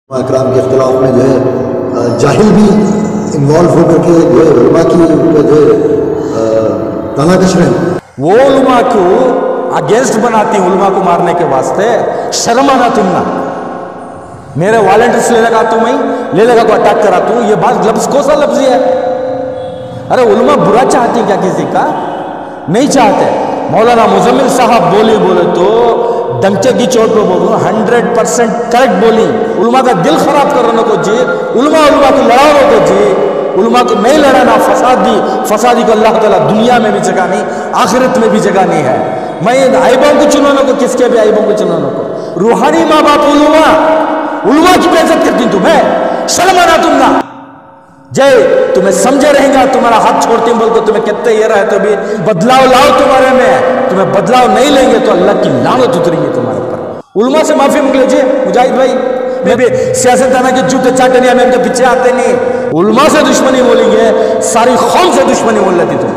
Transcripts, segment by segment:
इकराम के अख्तिलाफ में जो है जाहिल भी इन्वॉल्व होकर के जो है उलमा की जो है तनाकश रहे, वो उलमा को अगेंस्ट बनाती है उलमा को मारने के वास्ते। शर्म आना तुम ना, मेरे वॉलंटियर्स ले लगा तू, मैं ले लगा को अटैक करा तू, ये बात लफ्ज कौन सा लफ्ज है? अरे उलमा बुरा चाहती है क्या किसी का? नहीं चाहते। मौलाना मुजम्मिल साहब बोले तो डंके की चोट पे बोलूँ 100% करेक्ट बोली। उलमा का दिल खराब करना को जी, उलमा को लड़ाओ को जी, उलमा को नहीं लड़ाना फसादी को अल्लाह ताला दुनिया में भी जगह नहीं, आखिरत में भी जगह नहीं है। मैं आइबों को चुनाने को, किसके भी आइबों को चुनाने को, रूहानी माँ बाप उलमा की बेइज्जत करती तुम्हें, शर्म आना तुम ना। जय तुम्हें समझे रहेगा, तुम्हारा हाथ छोड़ती हूं बोल को तुम्हें कहते ये रहे तो भी बदलाव लाओ तुम्हारे में, तुम्हें बदलाव नहीं लेंगे तो अल्लाह की लानत उतरेंगे तुम्हारे ऊपर। उलमा से माफी मांग लीजिए मुजाहिद भाई, मैं भी सियासतदाना के जूते चाटने में उनके पीछे आते नहीं। उलमा से दुश्मनी बोलेंगे, सारी कौम से दुश्मनी बोल लेती तुम।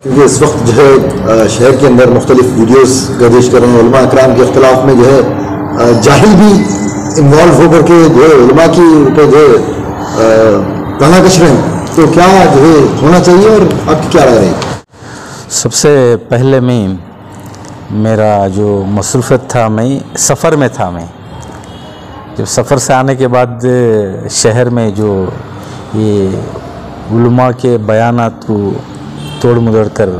क्योंकि इस वक्त जो है शहर के अंदर मुख्तलिफ वीडियोस गर्दिश कर रहे हैं, उलमा इकराम के अख्तिलाफ में जो है जाहिल भी इन्वॉल्व होकर के जो है उलमा की ऊपर जो है तनाकश रहे, तो क्या जो है होना चाहिए और आपकी क्या राय रहेगी? सबसे पहले मैं मेरा जो मसरूफ़ियत था, मैं सफ़र में था। मैं जब सफ़र से आने के बाद शहर में जो ये उलमा के बयानात को तोड़ मरोड़ कर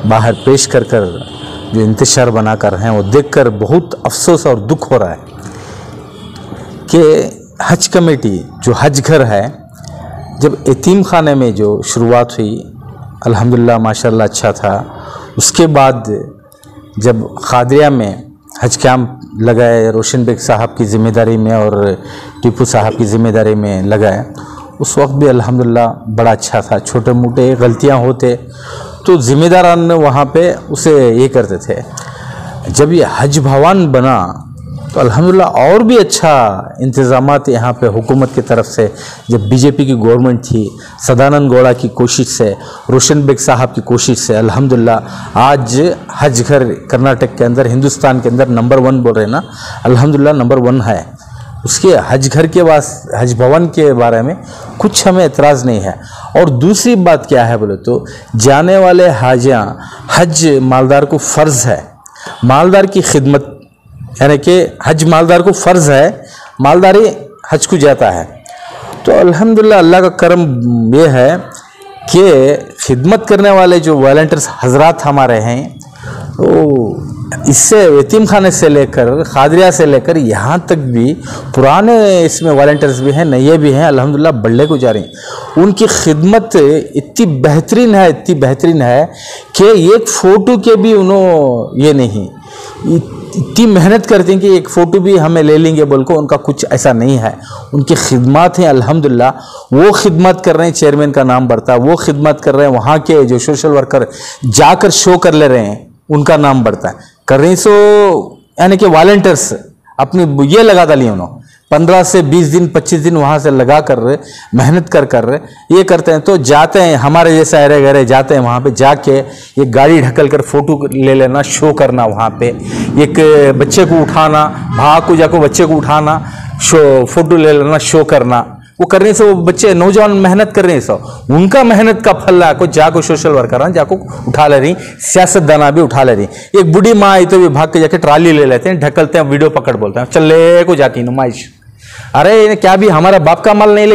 बाहर पेश कर जो इंतशार बना कर हैं, वो देखकर बहुत अफसोस और दुख हो रहा है कि हज कमेटी जो हज घर है, जब यतीम खाने में जो शुरुआत हुई अल्हम्दुलिल्लाह माशाल्लाह अच्छा था। उसके बाद जब खादिया में हज कैंप लगाए, रोशन बेग साहब की ज़िम्मेदारी में और टीपू साहब की ज़िम्मेदारी में लगाए, उस वक्त भी अल्हम्दुलिल्लाह बड़ा अच्छा था। छोटे मोटे गलतियां होते तो ज़िम्मेदारान वहाँ पे उसे ये करते थे। जब ये हज भवन बना तो अल्हम्दुलिल्लाह और भी अच्छा इंतज़ामात यहाँ पे हुकूमत की तरफ से, जब बीजेपी की गवर्नमेंट थी, सदानंद गौड़ा की कोशिश से, रोशन बेग साहब की कोशिश से अल्हम्दुलिल्लाह आज हज घर कर्नाटक के अंदर, हिंदुस्तान के अंदर नंबर 1 बोल रहे हैं ना, अल्हम्दुलिल्लाह नंबर 1 है। उसके हज घर के हज भवन के बारे में कुछ हमें एतराज़ नहीं है। और दूसरी बात क्या है बोले तो, जाने वाले हाजियाँ हज मालदार को फ़र्ज़ है, मालदार की खिदमत, यानी कि हज मालदार को फ़र्ज़ है, मालदारी हज को जाता है। तो अल्हम्दुलिल्लाह अल्लाह का करम ये है कि खिदमत करने वाले जो वॉलंटियर्स हजरात हमारे हैं, तो इससे यतीम खाने से लेकर खादरिया से लेकर यहाँ तक भी पुराने इसमें वॉलंटियर्स भी हैं, नए भी हैं, अल्हम्दुलिल्लाह बढ़ले को जा रही हैं। उनकी खिदमत इतनी बेहतरीन है कि एक फ़ोटो के भी उन्होंने ये नहीं, इतनी मेहनत करते हैं कि एक फ़ोटो भी हमें ले लेंगे बोल को, उनका कुछ ऐसा नहीं है। उनकी खिदमत हैं अल्हम्दुलिल्लाह, वो खिदमत कर रहे हैं, चेयरमैन का नाम बढ़ता, वो खिदमत कर रहे हैं, वहाँ के जो सोशल वर्कर जाकर शो कर ले रहे हैं उनका नाम बढ़ता है, कर रहे हैं। सो यानी कि वॉलंटियर्स अपनी ये लगा डाली उन्होंने 15 से 20 दिन 25 दिन वहाँ से लगा कर रहे, मेहनत कर रहे ये करते हैं। तो जाते हैं हमारे जैसे अरे गहरे जाते हैं, वहाँ पे जाके एक गाड़ी ढकल कर फ़ोटो ले लेना, शो करना, वहाँ पे एक बच्चे को उठाना, भाग को जाकर बच्चे को उठाना, फ़ोटो ले लेना, शो करना, वो करने से वो बच्चे नौजवान मेहनत कर रहे हैं। सब उनका मेहनत का फल को जाको सोशल वर्कर जाको उठा ले रही, सियासतदाना भी उठा ले रही। एक बूढ़ी माँ आई तो भी भाग के जाके ट्राली ले लेते हैं, ढकलते हैं, वीडियो पकड़ बोलते हैं, चले को जाती नुमाइश। अरे इन्हें क्या भी हमारा बाप का माल नहीं,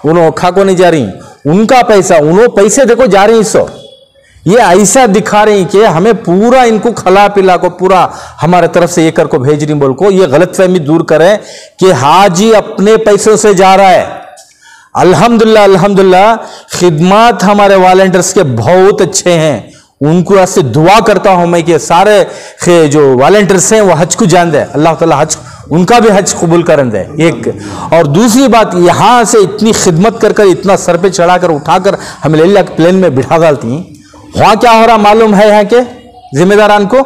उन्होंने खा को नहीं जा रही, उनका पैसा, उन्होंने पैसे देखो जा रही। सो ये ऐसा दिखा रही कि हमें पूरा इनको खला पिला को पूरा हमारे तरफ से ये कर को भेज रही बोल को, ये गलतफहमी दूर करें कि हाजी अपने पैसों से जा रहा है। अल्हम्दुलिल्लाह खिदमत हमारे वॉलंटियर्स के बहुत अच्छे हैं, उनको ऐसे दुआ करता हूं मैं कि सारे जो वॉलंटियर्स हैं वो हज को जान दे, अल्लाह ताला हज उनका भी हज कबूल कर दे। एक और दूसरी बात, यहाँ से इतनी खिदमत कर इतना सर पे चढ़ाकर उठाकर हमें ले लिया प्लेन में बिठा डालती, वहाँ क्या हो रहा मालूम है? यहाँ के जिम्मेदारान को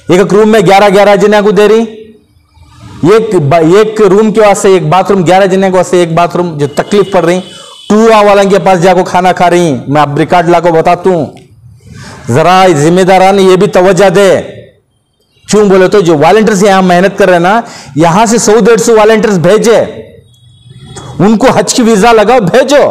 एक रूम में 11 जने को दे रही, एक रूम के वास्ते एक बाथरूम, 11 जने के वास्ते एक बाथरूम, जो तकलीफ पड़ रही, टूआ वाला के पास जाको खाना खा रही। मैं अब रिकॉर्ड ला को बताता हूँ, जरा जिम्मेदारान ये भी तवज्जो दे क्यों बोले तो जो वॉलंटियर्स यहां मेहनत कर रहे हैं ना, यहां से 100-150 वॉलंटियर्स भेजे, उनको हज की वीजा लगाओ, भेजो।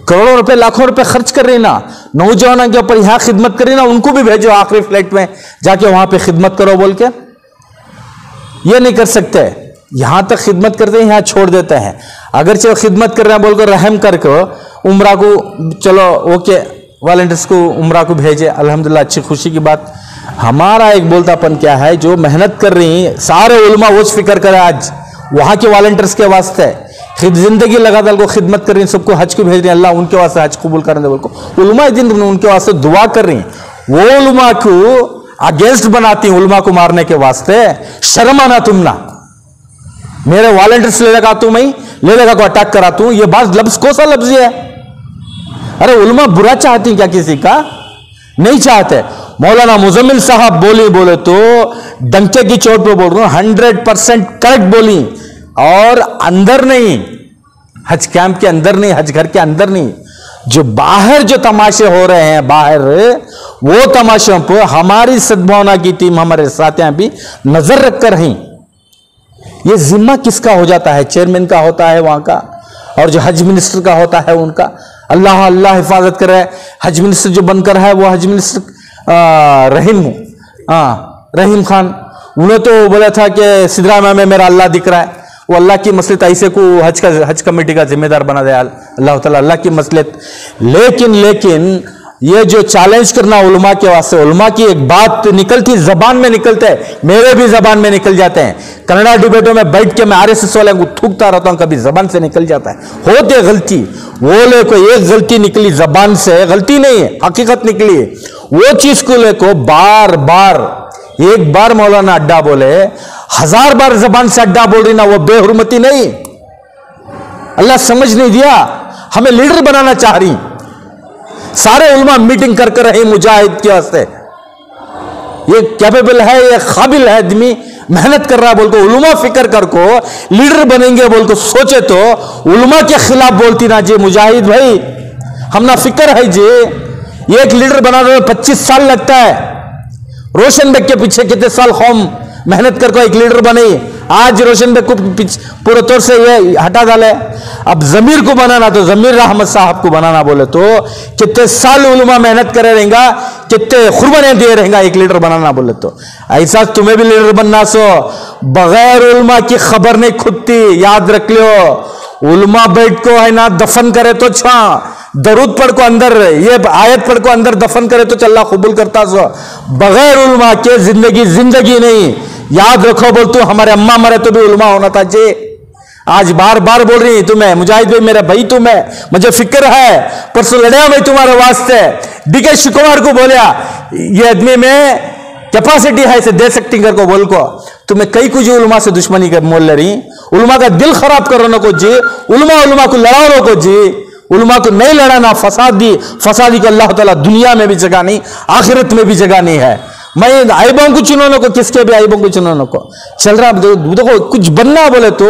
करोड़ों रुपए लाखों रुपए खर्च कर रही ना, नौजवानों के ऊपर यहां खिदमत कर रही ना, उनको भी भेजो आखिरी फ्लाइट में जाके वहां पे खिदमत करो बोल के। ये नहीं कर सकते, यहां तक खिदमत करते हैं, यहां छोड़ देते हैं। अगर चलो खिदमत कर रहे हैं बोलकर रहम करके उम्रा को, चलो ओके वॉलंटियर्स को उम्रा को भेजे, अल्हम्दुलिल्लाह, अच्छी खुशी की बात। हमारा एक बोलतापन क्या है, जो मेहनत कर रही सारे उलमा वो फिक्र करे आज वहां के वॉलंटियर्स के वास्ते, खुद जिंदगी लगातार को खिदमत कर रही, सबको हज को भेज रही, अल्लाह उनके वास्ते हज कबूल करने बोल को उलमा दिन उनके वास्ते दुआ कर रही। वो उलमा को अगेंस्ट बनाती उलमा को मारने के वास्ते, शर्म आना तुम ना। मेरे वॉलंटियर्स ले लगा तू, मैं ले लगा को अटैक करा तू, ये बात लफ्ज कौन सा लफ्ज है? अरे उलमा बुरा चाहती क्या किसी का? नहीं चाहते। मौलाना मुजम्मिल साहब बोले तो डंके की चोट पे बोल रहा हूं, 100% करेक्ट बोली, और अंदर नहीं, हज कैंप के अंदर नहीं, हज घर के अंदर नहीं, जो बाहर जो तमाशे हो रहे हैं बाहर, वो तमाशों पर हमारी सद्भावना की टीम, हमारे साथियां भी नजर रख कर रही। ये जिम्मा किसका हो जाता है? चेयरमैन का होता है वहां का, और जो हज मिनिस्टर का होता है उनका। अल्लाह अल्लाह हिफाजत करे। हज मिनिस्टर जो बनकर है वो हज मिनिस्टर रहीम खान, उन्हें तो बोला था कि सिद्धरामैया में मेरा अल्लाह दिख रहा है। वो अल्लाह की मसलियत ऐसे को हज कमेटी का जिम्मेदार बना दे अल्लाह ताला, अल्लाह की मसलियत। लेकिन ये जो चैलेंज करना उलमा के वास्ते, उलमा की एक बात निकलती जबान में निकलते हैं, मेरे भी जबान में निकल जाते हैं। कनाडा डिबेटों में बैठ के मैं आरएसएस वाले को थूकता रहता हूं, कभी जबान से निकल जाता है, होते गलती। वो लेको एक गलती निकली जबान से, गलती नहीं है, हकीकत निकली, वो चीज को लेको बार बार, एक बार मौलाना अड्डा बोले, 1000 बार जबान से अड्डा बोल रही ना, वो बेहुरमती नहीं। अल्लाह समझ नहीं दिया, हमें लीडर बनाना चाह रही। सारे उलमा मीटिंग कर रहे मुजाहिद के वास्ते, ये कैपेबल है, ये काबिल है आदमी, मेहनत कर रहा है बोल को, उलमा फिक्र कर को लीडर बनेंगे बोल को सोचे तो उलमा के खिलाफ बोलती ना जी मुजाहिद भाई, हम ना फिक्र है जी, एक लीडर बनाने में 25 साल लगता है। रोशन बेग के पीछे कितने साल कौम मेहनत कर को एक लीडर बने। आज रोशन बेग को पूरे तौर से ये हटा डाले। अब जमीर को बनाना, तो जमीर रहमत साहब को बनाना बोले तो कितने साल उलमा मेहनत करे रहेगा, कितने कुर्बानियां दिए रहेगा एक लीडर बनाना बोले तो। ऐसा तुम्हें भी लीडर बनना सो, बगैर उलमा की खबर नहीं खुदती, याद रख लो। उलमा बैठ को है ना दफन करे तो छा, दरूद पढ़ को अंदर, ये आयत पढ़ को अंदर दफन करे तो अल्लाह कबूल करता सो। बगैर उलमा के जिंदगी नहीं। याद रखो बोल तू, हमारे अम्मा मरे तो भी उलमा होना था जी। आज बार बार बोल रही तुम्हें मुजाहिद भाई, मेरा भाई तुम्हें, मुझे फिक्र है, परसों लड़े मैं तुम्हारे वास्ते। डीके शिवकुमार को बोलिया ये आदमी में कैपेसिटी है, इसे दे सकती कर को बोल को, तुम्हें कई कुछ उलमा से दुश्मनी कर मोल ले रही, उलमा का दिल खराब करने को जी, उलमा को लड़ाने को जी, उलमा को नहीं लड़ाना, फसादी को अल्लाह ताला दुनिया में भी जगह नहीं, आखिरत में भी जगह नहीं है। मैं आइबों को चुनौने को, किसके भी आइबों को चुनौने को चल रहा। देखो कुछ बनना बोले तो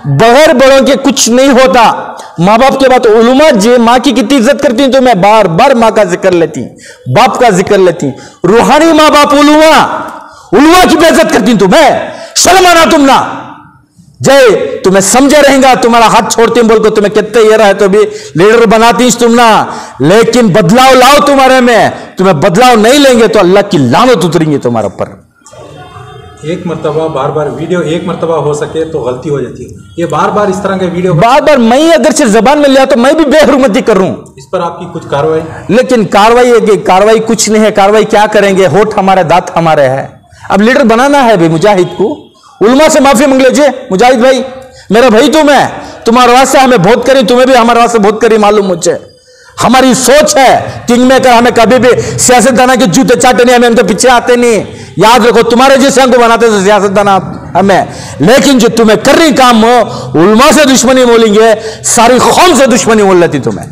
बगैर बड़ों के कुछ नहीं होता। माँ बाप के बात, उलमा जी माँ की कितनी इज्जत करती हूं, तो मैं बार बार माँ का जिक्र लेती, बाप का जिक्र लेती। रूहानी माँ बाप उलमा की बेइज्जत करती हूं, तुम्हें शर्म आना तुम ना। जय तुम्हें समझे रहेगा, तुम्हारा हाथ छोड़ती बोल को तुम्हें कितने ये रहे तो भी लीडर बनाती तुम ना। लेकिन बदलाव लाओ तुम्हारे में, तुम्हें बदलाव नहीं लेंगे तो अल्लाह की लानत उतरेंगी तुम्हारे ऊपर। एक मर्तबा बार बार वीडियो, एक मर्तबा हो सके तो गलती हो जाती है, ये बार बार इस तरह के वीडियो बार बार मैं अगर से जबान में लिया तो मैं भी बेहुरमती कर रहा हूं। इस पर आपकी कुछ कार्रवाई? लेकिन कार्रवाई कुछ नहीं है। कार्रवाई क्या करेंगे, होठ हमारे दांत हमारे है। अब लीडर बनाना है भाई मुजाहिद को, उलमा से माफी मांग लीजिए, मुजाहिद भाई मेरा भाई तुम है, तुम्हारे वास्ते हमें बहुत करी, तुम्हें भी हमारे वास्ते बहुत करी मालूम मुझे। हमारी सोच है किंग मेकर, हमें कभी भी सियासतदाना के जूते चाटे नहीं, हमें उनके पीछे आते नहीं। याद रखो तुम्हारे जैसे को बनाते थे सियासतदाना हमें, लेकिन जो तुम्हें कर रही काम हो, उलमा से दुश्मनी बोलेंगे, सारी कौम से दुश्मनी बोल लेती तुम्हें।